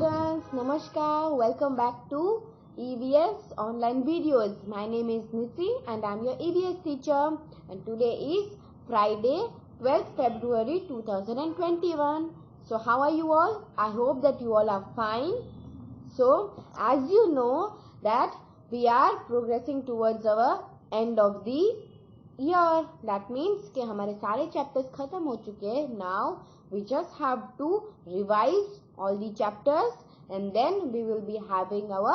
students, Namaskar, welcome back to EVS online videos. My name is Nisi and I am your EVS teacher, and today is Friday 12th February 2021. So how are you all? I hope that you all are fine. So as you know that we are progressing towards our end of the year. That means कि हमारे सारे chapters खत्म हो चुके हैं. Now we just have to revise all the chapters and then we will be having our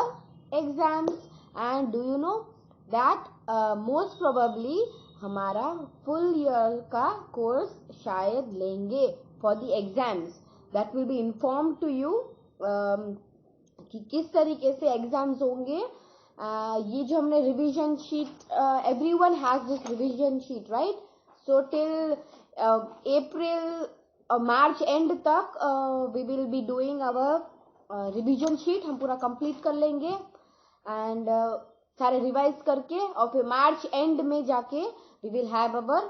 exams. And do you know that most probably हमारा full year का course शायद लेंगे for the exams. That will be informed to you कि किस तरीके से exams होंगे. ये जो हमने revision sheet, everyone has this revision sheet right. So till April March end तक we will be doing our revision sheet. हम पूरा कंप्लीट कर लेंगे एंड सारे रिवाइज करके और फिर मार्च एंड में जाके we will have our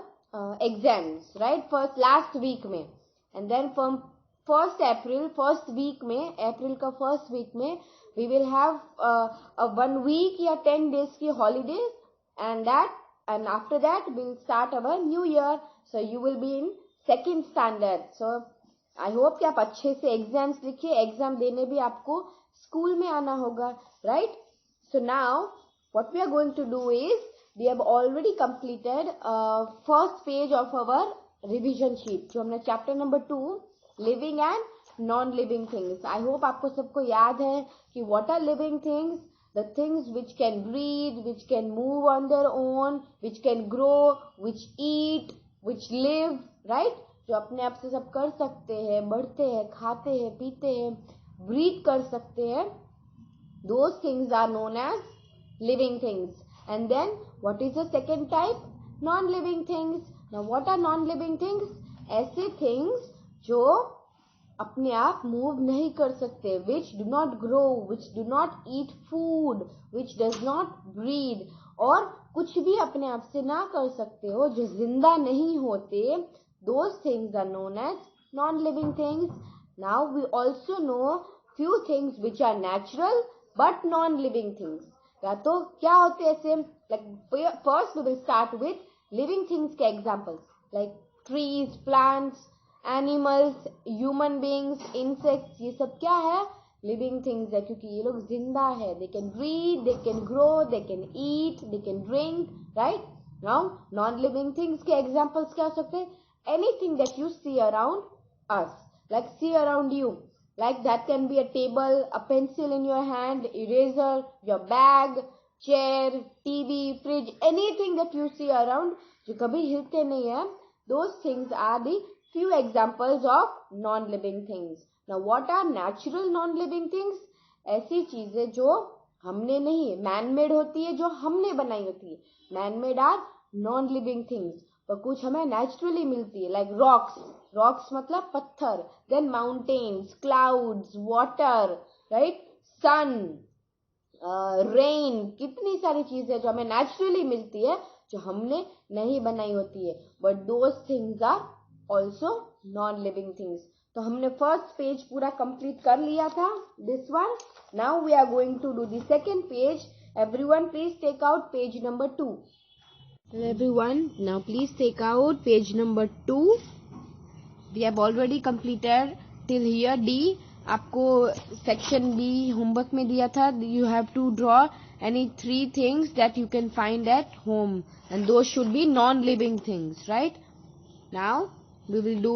exams right, first last week में. And then from first April first week में, अप्रैल का फर्स्ट वीक में we will have a 1 week या 10 days की holidays, and after that we'll start our new year. So you will be in second standard. So I hope कि आप अच्छे से exams लिखिए. एग्जाम देने भी आपको स्कूल में आना होगा right. So now what we are going to do is we have already completed first page of our revision sheet. जो हमने chapter number 2 living and non living things. I hope आपको सबको याद है कि what are living things. The things which can breathe, which can move on their own, which can grow, which eat, which live right. जो अपने आप से सब कर सकते हैं, बढ़ते हैं, खाते हैं, पीते हैं, ब्रीथ कर सकते हैं. Those things are known as living things. And then what is the second type? Non living things. Now what are non living things? ऐसे थिंग्स जो अपने आप मूव नहीं कर सकते, which do not grow, which do not eat food, which does not breed, और कुछ भी अपने आप से ना कर सकते हो, जो जिंदा नहीं होते. Those things are known as non living things. Now we also know few things which are natural but non living things. या तो क्या होते ऐसे, like first we will start with living things के examples like trees, plants, animals, human beings, insects. ये सब क्या है? लिविंग थिंग्स है, क्योंकि ये लोग जिंदा है. They can breathe, they can grow, they can eat, they can drink right. Now non living things के एग्जांपल्स क्या हो सकते हैं? Anything that you see around us, like see around you, like that can be a table, a pencil in your hand, eraser, your bag, chair, TV, fridge, anything that you see around जो कभी हिलते नहीं है. Those things are the few examples of non-living things. Now what are natural non-living things? ऐसी चीजें जो हमने नहीं, man-made होती है, जो हमने बनाई होती है. Man-made are non-living things. पर कुछ हमें naturally मिलती है, like rocks. Rocks मतलब पत्थर. Then mountains, clouds, water, right? Sun, rain. कितनी सारी चीजें जो हमें naturally मिलती है, जो हमने नहीं बनाई होती है. But those things are also non-living things. तो हमने फर्स्ट पेज पूरा कंप्लीट कर लिया था, this one. Now we are going to do the second page. Everyone please take out page number 2. Everyone now please take out page number 2. We have already completed till here D. आपको section B homework में दिया था. You have to draw any 3 things that you can find at home, and those should be non-living things, right? Now we will do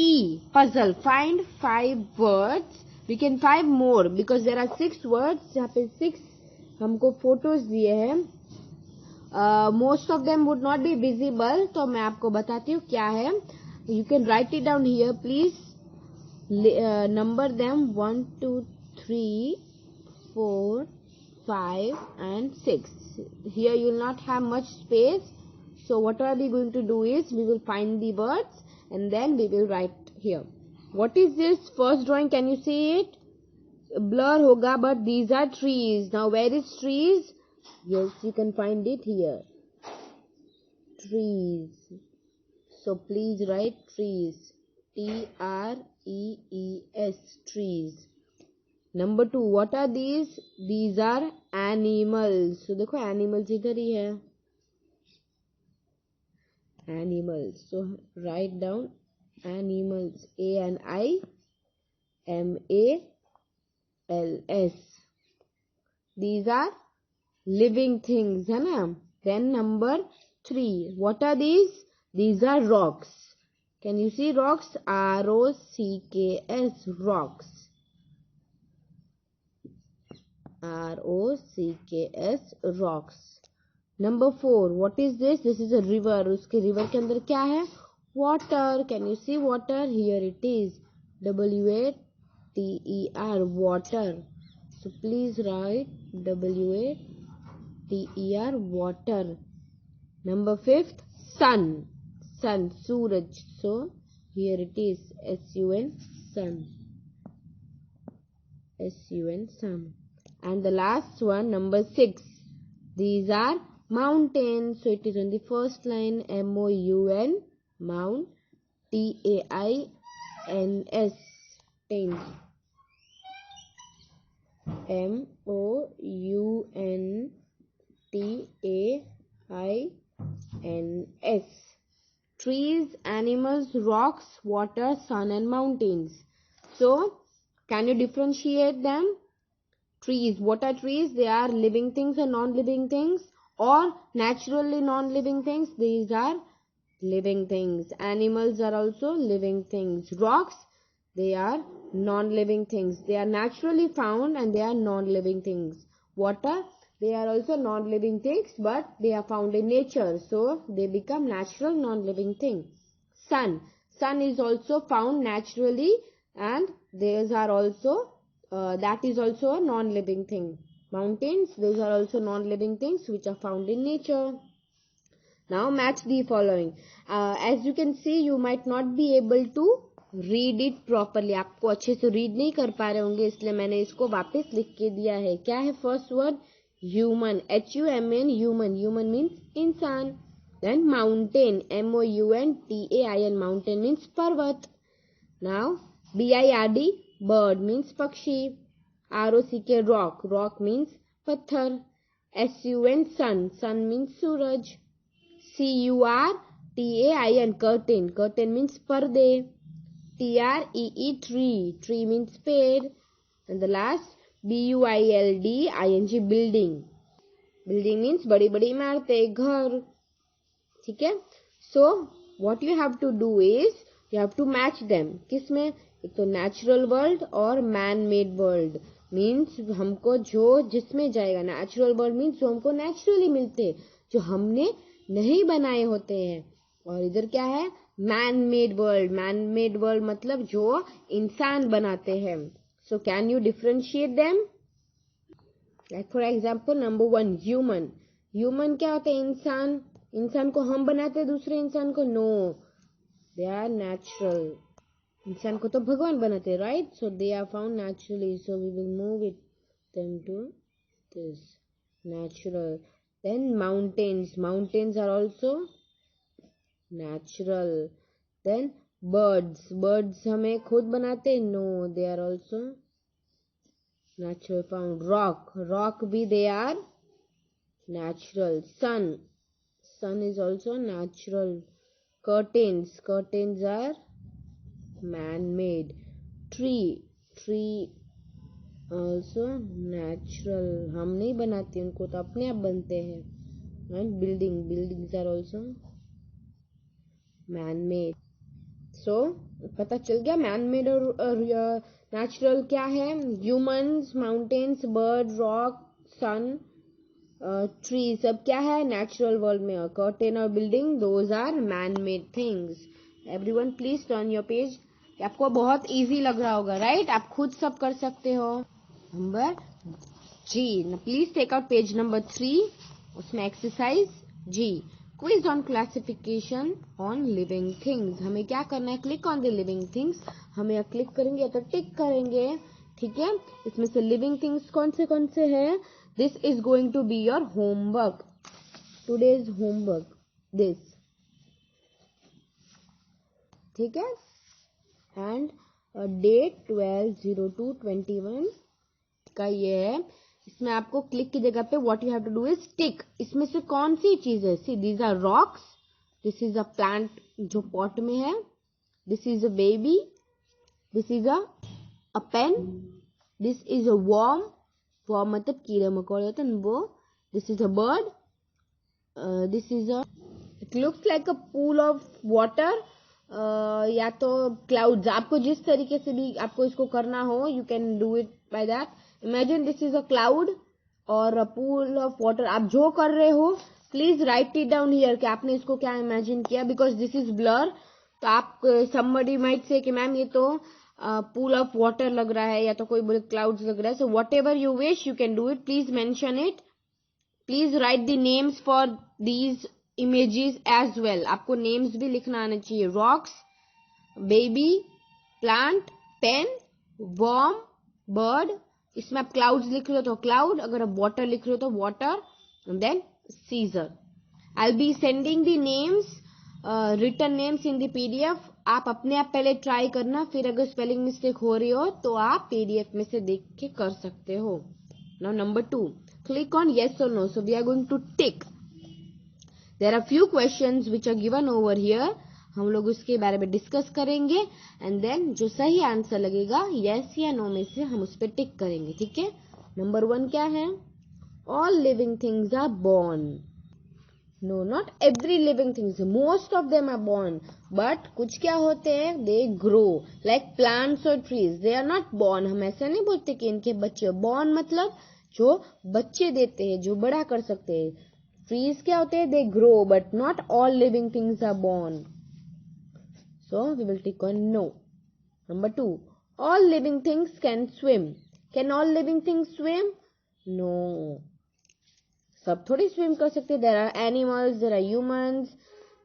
E, puzzle. Find 5 words. We can 5 more because there are 6 words. यहाँ पे 6 हमको photos दिए हैं. Most of them would not be visible, तो मैं आपको बताती हूँ क्या है. You can write it down here, please. Number them 1, 2, 3, 4, 5 and 6. Here you will not have much space. So what are we going to do is we will find the words and then we will write here. What is this first drawing? Can you see it? Blur hoga, but these are trees. Now where is trees? Yes, you can find it here. Trees. So please write trees. T-R-E-E-S, trees. Number 2, what are these are animals. तो देखो animals इधर ही है, animals. So write down animals, ANIMALS। These are living things, है ना। Then number 3, what are these are rocks. Can you see rocks, ROCKS, rocks, ROCKS, rocks। Number 4, what is this is a river. उसके river के अंदर क्या है, water. Can you see water, here it is WATER, water। So please write WATER, water। Number 5, sun, Suraj. So here it is SUN, sun, sun। And the last one, number 6, these are mountains। So it is on the first line, MOUN, mount, TAINS, tains, MOUNTAINS, trees, animals, rocks, water, sun and mountains। So can you differentiate them? Trees, what are trees? They are living things and non-living things, or naturally non-living things. These are living things. Animals are also living things. Rocks, they are non-living things. They are naturally found and they are non-living things. Water, they are also non-living things, but they are found in nature, so they become natural non-living thing. Sun, is also found naturally, and these are also that is also a non-living thing. Mountains, those are also non-living things which are found in nature. Now match the following. As you can see, you might not be able to read it properly. आपको अच्छे से read नहीं कर पा रहे होंगे, इसलिए मैंने इसको वापस लिख के दिया है। क्या है first word, human, HUMN, human, human means इंसान। Then mountain, MOUNTAIN, mountain means पर्वत। Now BIRD, bird means पक्षी। ROCK, rock, rock means पत्थर। SUN, sun means सूरज। CURTAIN, curtain, curtain means पर्दे। TREE, tree means पेड़। And the last BUILDING, building, building means बड़ी बड़ी इमारतें, घर। ठीक है। So what you have to do is you have to match them। किसमें, एक तो नेचुरल वर्ल्ड और मैन मेड वर्ल्ड। मीन्स हमको जो जिसमें जाएगा, नेचुरल वर्ल्ड मीन्स जो हमको नेचुरली मिलते, जो हमने नहीं बनाए होते हैं। और इधर क्या है, man made world. Man made world मतलब जो इंसान बनाते हैं। So can you differentiate them? Like for example, number 1, human. Human क्या होता है, इंसान। इंसान को हम बनाते हैं दूसरे इंसान को? No, they are natural. इंसान को तो भगवान बनाते हैं, right. So they are found naturally, so we will move it them to this, natural. Then mountains, mountains are also natural। Then birds, birds हमें खुद बनाते हैं? No, they are also natural found। Rock, rock भी they are natural। Sun, sun is also natural। Curtains, curtains are man-made। Tree, tree also natural, हम नहीं बनाते, उनको तो अपने आप बनते हैं। And building, buildings are also man-made। So पता चल गया man-made और natural क्या है। Humans, mountains, bird, rock, sun, tree, सब क्या है natural world में। Curtain और building, those are man-made things। Everyone please turn your page। आपको बहुत easy लग रहा होगा, right? आप खुद सब कर सकते हो। Number G, please take out page number 3, उसमें exercise G, quiz on classification on living things. हमें क्या करना है, click on the living things. हमें क्लिक करेंगे या तो टिक करेंगे, ठीक है। इसमें से लिविंग थिंग्स कौन से हैं, this is going to be your homework, today's homework this, ठीक है। एंड डेट 12/02/21, इसका ये है, इसमें आपको क्लिक की जगह पे what you have to do is tick. इसमें से कौन सी चीज है? See these are rocks, this is a plant जो पॉट में है, this is a baby, this is a pen, this is a worm, worm मतलब कीड़े मकोड़े होते हैं वो, this is a bird, this is a, it looks like a pool of water, या तो क्लाउड्स। आपको जिस तरीके से भी आपको इसको करना हो, you can do it by that. Imagine this is a cloud और अ पूल ऑफ वाटर। आप जो कर रहे हो please right it down here कि आपने इसको क्या इमेजिन किया, बिकॉज दिस इज ब्लर। तो आप somebody might say कि मैम ये तो पूल ऑफ वाटर लग रहा है, या तो कोई बोले क्लाउड्स लग रहा है। So whatever you wish you can do it, please mention it, please write the names for these images as well. आपको नेम्स भी लिखना आना चाहिए, rocks, baby, plant, pen, worm, bird. इसमें आप क्लाउड्स लिख रहे हो तो क्लाउड, अगर आप वाटर लिख रहे हो तो water, then scissor. I will be sending the names, written names in the PDF. आप अपने आप पहले ट्राई करना, फिर अगर स्पेलिंग मिस्टेक हो रही हो तो आप पीडीएफ में से देख के कर सकते हो। Now number 2, click on yes or no. So we are going to tick. There are few questions which are given over here. हम लोग उसके बारे में डिस्कस करेंगे एंड देन जो सही आंसर लगेगा yes या no में से हम उस पर टिक करेंगे, ठीक है। नंबर 1 क्या है? All living things are born. No, not every living things. Most of them are born. But कुछ क्या होते हैं? They grow. Like plants or trees. They are not born. हम ऐसा नहीं बोलते कि इनके बच्चे। Born मतलब जो बच्चे देते हैं, जो बड़ा कर सकते हैं। Trees क्या होते हैं? They grow. But not all living things are born. So we will tick on no. Number 2. All living things can swim. Can all living things swim? No. सब थोड़ी स्विम कर सकते। There are animals, there are humans,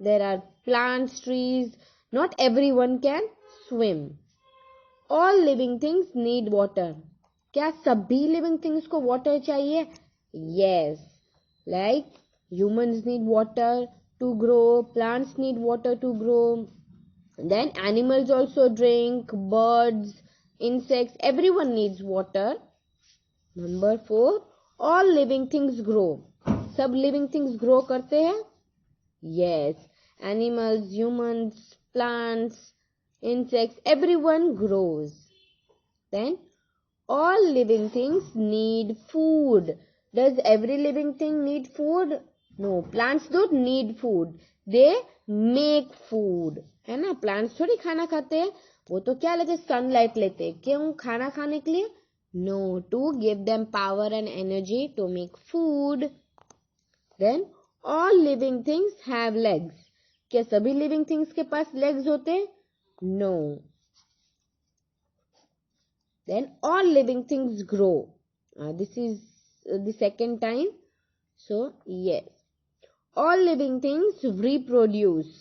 there are plants, trees, not every one can swim. All living things need water. क्या सभी living things को water चाहिए? Yes, like humans need water to grow, plants need water to grow, then animals also drink, birds, insects, everyone needs water. Number 4, all living things grow. सब living things grow करते हैं? Yes, animals, humans, plants, insects, everyone grows. Then all living things need food. Does every living thing need food? No, plants don't need food. They make food. है ना, plants थोड़ी खाना खाते हैं, वो तो क्या लेते, सनलाइट लेते हैं। क्यों? खाना खाने के लिए? No, to give them power and energy to make food. Then all living things have legs. क्या सभी living things के पास legs होते हैं? No. Then all living things grow. This is the second time. So yes. All living things reproduce.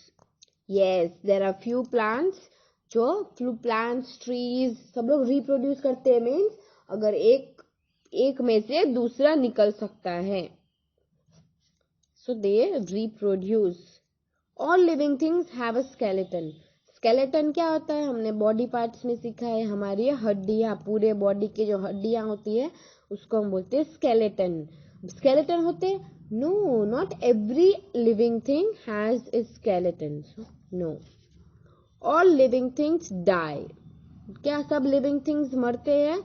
Yes, there are few plants. जो few plants, trees, सब लोग reproduce करते हैं, means अगर एक में से दूसरा निकल सकता है। So they reproduce. All living things have a skeleton. Skeleton क्या होता है? हमने बॉडी पार्ट्स में सीखा है, हमारी हड्डियां, पूरे बॉडी की जो हड्डियां होती है उसको हम बोलते हैं स्केलेटन। स्केलेटन होते हैं? No, not every living thing has a skeleton. No, all living things die. क्या सब लिविंग थिंग्स मरते हैं?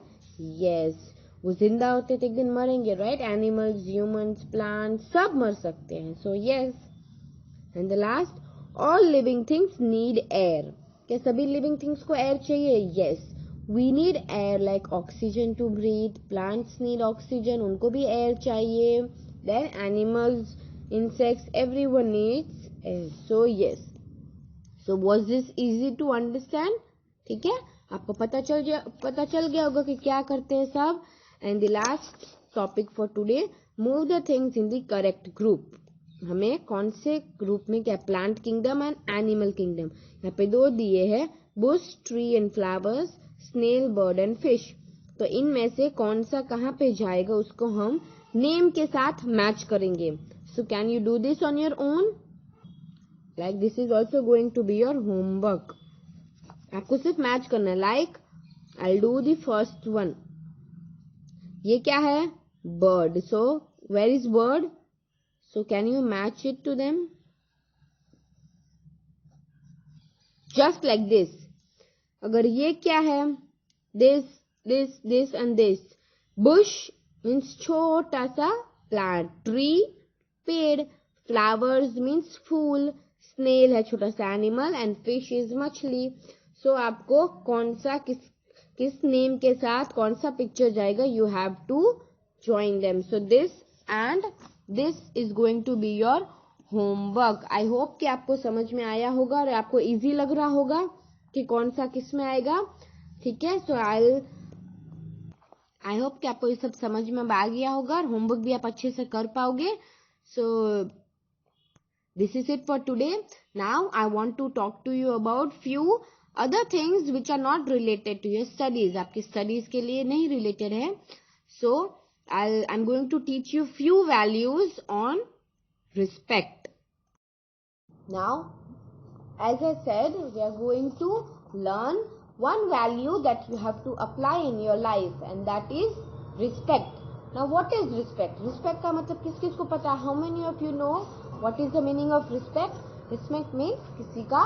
यस, वो जिंदा होते तो एक दिन मरेंगे, राइट। एनिमल्स, ह्यूमंस, प्लांट्स सब मर सकते हैं। So yes. And the last, all living things need air. क्या सभी लिविंग थिंग्स को एयर चाहिए? Yes, we need air, like oxygen to breathe. Plants need oxygen, उनको भी एयर चाहिए। Then animals, insects, everyone needs air. So yes. So was this easy to understand? ठीक है, आपको पता चल गया होगा कि क्या करते हैं सब। And the last topic for today, move the things in the correct group. हमें कौन से ग्रुप में क्या, plant kingdom and animal kingdom. यहाँ पे 2 दिए हैं, bush, tree and flowers, snail, bird and fish. तो इनमें से कौन सा कहाँ पे जाएगा उसको हम नेम के साथ मैच करेंगे। So can you do this on your own? Like this is also going to be your homework. आपको सिर्फ मैच करना है। Like I'll do the first one. ये क्या है? bird. So where is bird? So can you match it to them? Just like this. अगर ये क्या है? this and this. bush means छोटा सा plant. tree पेड़. flowers means फूल. snail है छोटा सा animal and fish is मछली. So आपको कौन सा किस नेम के साथ कौन सा पिक्चर जाएगा? you have to join them. So this and this is going to be your homework. I hope कि आपको समझ में आया होगा और आपको easy लग रहा होगा कि कौन सा किस में आएगा. ठीक है. So I hope कि आपको ये सब समझ में आ गया होगा और होमवर्क भी आप अच्छे से कर पाओगे. So this is it for today. Now I want to talk to you about few other things which are not related to your studies. आपकी studies के लिए नहीं related है. So I'm going to teach you few values on respect. Now, as I said, we are going to learn one value that you have to apply in your life, and that is respect. Now, what is respect? Respect का मतलब किस किस को पता? How many of you know what is the meaning of respect? Respect means किसी का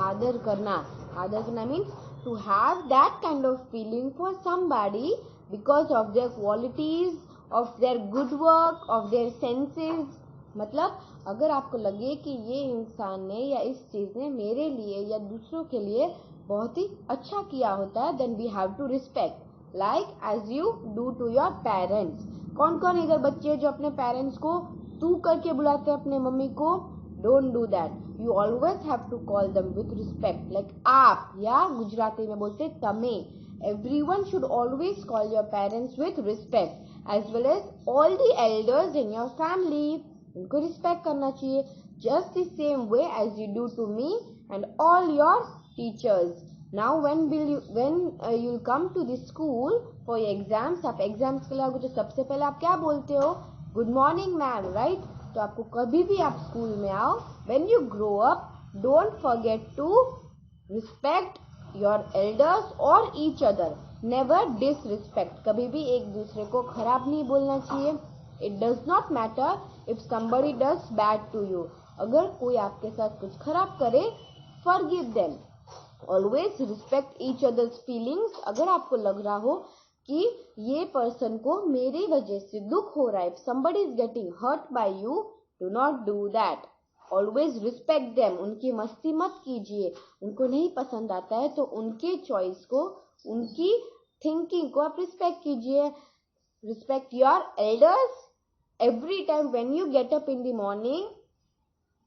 आदर करना. आदर करना means to have that kind of feeling for somebody because of their qualities, of their good work, of their senses. मतलब अगर आपको लगे कि ये इंसान ने या इस चीज ने मेरे लिए या दूसरों के लिए बहुत ही अच्छा किया होता है, then we have to respect. Like as you do to your parents. कौन कौन इधर बच्चे जो अपने पेरेंट्स को तू करके बुलाते हैं अपने मम्मी को? Don't do that. You always have to call them with respect. Like आप या गुजराती में बोलते तमे. Everyone should always call your parents with respect, as well as all the elders in your family. उनको respect करना चाहिए. Just the same way as you do to me and all your teachers. Now when you'll come to the school for your exams, आप exams के लिए आओगे तो सबसे पहले आप क्या बोलते हो? Good morning ma'am, right? तो आपको कभी भी आप स्कूल में आओ, when you grow up, don't forget to respect your elders or each other. Never disrespect. कभी भी एक दूसरे को खराब नहीं बोलना चाहिए. It does not matter if somebody does bad to you. अगर कोई आपके साथ कुछ खराब करे, forgive them. Always respect each other's feelings. अगर आपको लग रहा हो कि ये पर्सन को मेरी वजह से दुख हो रहा है, if somebody is getting hurt by you, do not do that. Always respect them. उनकी मस्ती मत कीजिए. उनको नहीं पसंद आता है तो उनके चॉइस को, उनकी थिंकिंग को आप रिस्पेक्ट कीजिए. Respect your elders. Every time when you get up in the morning,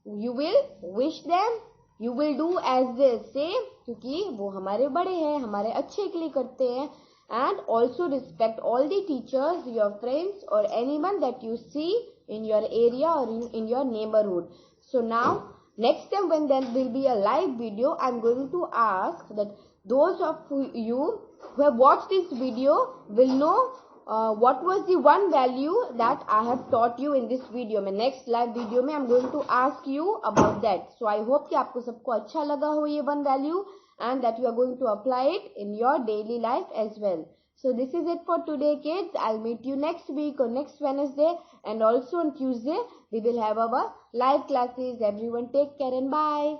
you will wish them. You will do as they say, क्योंकि वो हमारे बड़े हैं, हमारे अच्छे के लिए करते हैं. And also respect all the teachers, your friends or anyone that you see in your area or in your neighborhood. So now, next time when there will be a live video, I'm going to ask that those of you who have watched this video will know what was the one value that I have taught you in this video. मैं next live video में I'm going to ask you about that. So I hope कि आपको सबको अच्छा लगा हो ये one value and that you are going to apply it in your daily life as well. So this is it for today, kids. I'll meet you next week or next Wednesday, and also on Tuesday we will have our live classes. Everyone take care and bye.